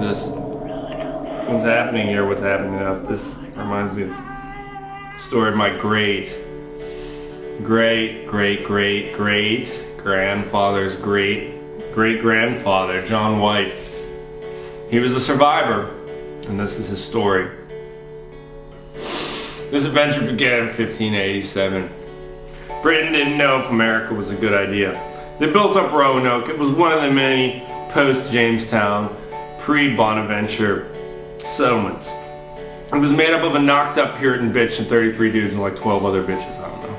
this. What's happening here, what's happening now, this reminds me of the story of my great-grandfather's great-grandfather, John White. He was a survivor, and this is his story. This adventure began in 1587. Britain didn't know if America was a good idea. They built up Roanoke. It was one of the many post-Jamestown, pre-Bonaventure settlements. It was made up of a knocked-up Puritan bitch and 33 dudes and like 12 other bitches, I don't know.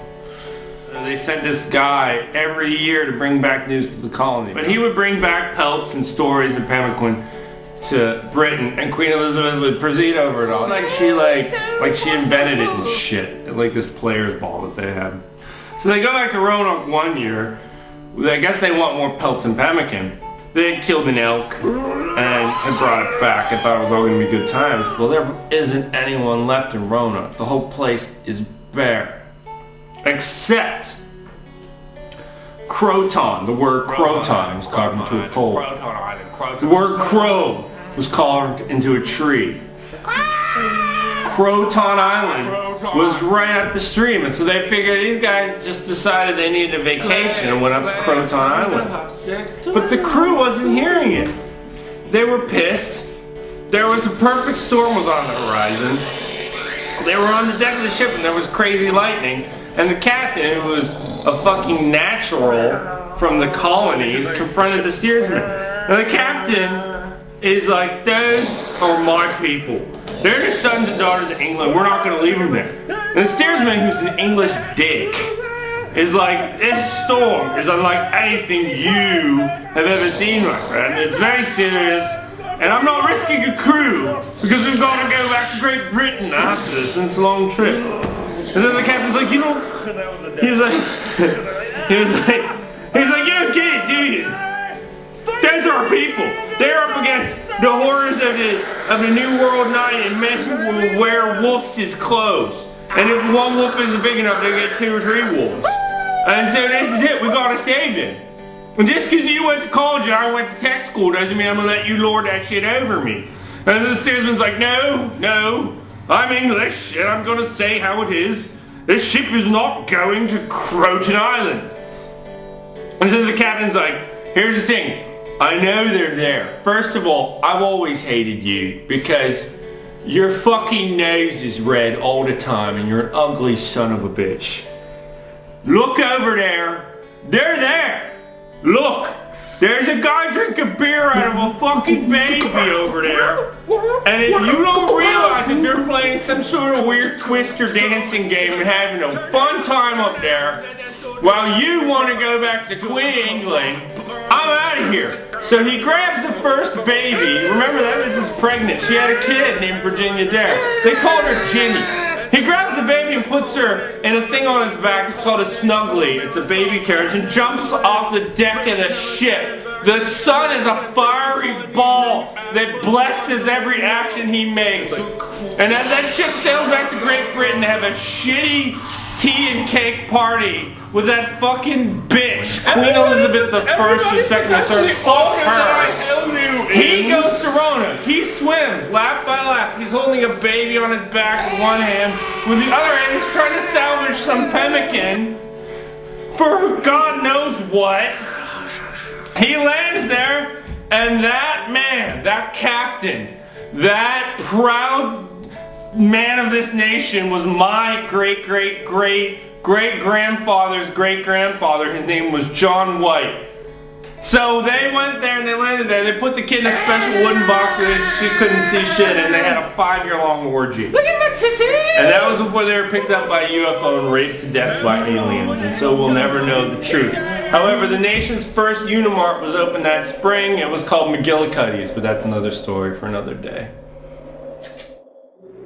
They sent this guy every year to bring back news to the colony. But he would bring back pelts and stories and pemmican to Britain, and Queen Elizabeth would proceed over it all. Like she invented it and shit. Like this player's ball that they had. So they go back to Roanoke one year. I guess they want more pelts and pemmican. They had killed an elk and had brought it back and thought it was all going to be good times. Well, there isn't anyone left in Roanoke. The whole place is bare. Except Croton. The word Croton was carved into a pole. The word crow was carved into a tree. Croton Island was right up the stream, and so they figured these guys just decided they needed a vacation and went up to Croton Island. But the crew wasn't hearing it. They were pissed. There was a perfect storm was on the horizon. They were on the deck of the ship and there was crazy lightning, and the captain, who was a fucking natural from the colonies, confronted the steersman. Now the captain is like, those are my people. They're the sons and daughters of England. We're not going to leave them there. And the steersman, who's an English dick, is like, this storm is unlike anything you have ever seen, my friend. It's very serious, and I'm not risking a crew because we've got to go back to Great Britain after this, and it's a long trip. And then the captain's like, you don't. He's like, you don't get it, do you? Those are our people. They're up against the horrors of the New World night, and men who will wear wolves' clothes. And if one wolf isn't big enough, they get 2 or 3 wolves. And so this is it. We gotta save them. And just because you went to college and I went to tech school doesn't mean I'm gonna let you lord that shit over me. And the steersman's like, no, I'm English, and I'm gonna say how it is. This ship is not going to Croton Island. And so the captain's like, here's the thing. I know they're there. First of all, I've always hated you because your fucking nose is red all the time and you're an ugly son of a bitch. Look over there. They're there. Look. There's a guy drinking beer out of a fucking baby over there. And if you don't realize that they're playing some sort of weird twister dancing game and having a fun time up there, while you want to go back to Queen England, I'm out of here. So he grabs the first baby. Remember, that bitch was pregnant. She had a kid named Virginia Dare. They called her Ginny. He grabs the baby and puts her in a thing on his back. It's called a snuggly. It's a baby carriage, and jumps off the deck of the ship. The sun is a fiery ball that blesses every action he makes. And as that ship sails back to Great Britain to have a shitty tea and cake party with that fucking bitch, Queen Elizabeth I or II or III, fuck her. He goes to Roanoke. He swims lap by lap. He's holding a baby on his back with one hand. With the other hand, he's trying to salvage some pemmican for God knows what. He lands there, and that man, that captain, that proud man of this nation was my great-great-great-great-grandfather's great-grandfather. His name was John White. So they went there and they landed there. They put the kid in a special wooden box where she couldn't see shit, and they had a 5-year-long orgy. Look at my titties! And that was before they were picked up by a UFO and raped to death by aliens, and so we'll never know the truth. However, the nation's first Unimart was opened that spring. It was called McGillicuddy's, but that's another story for another day.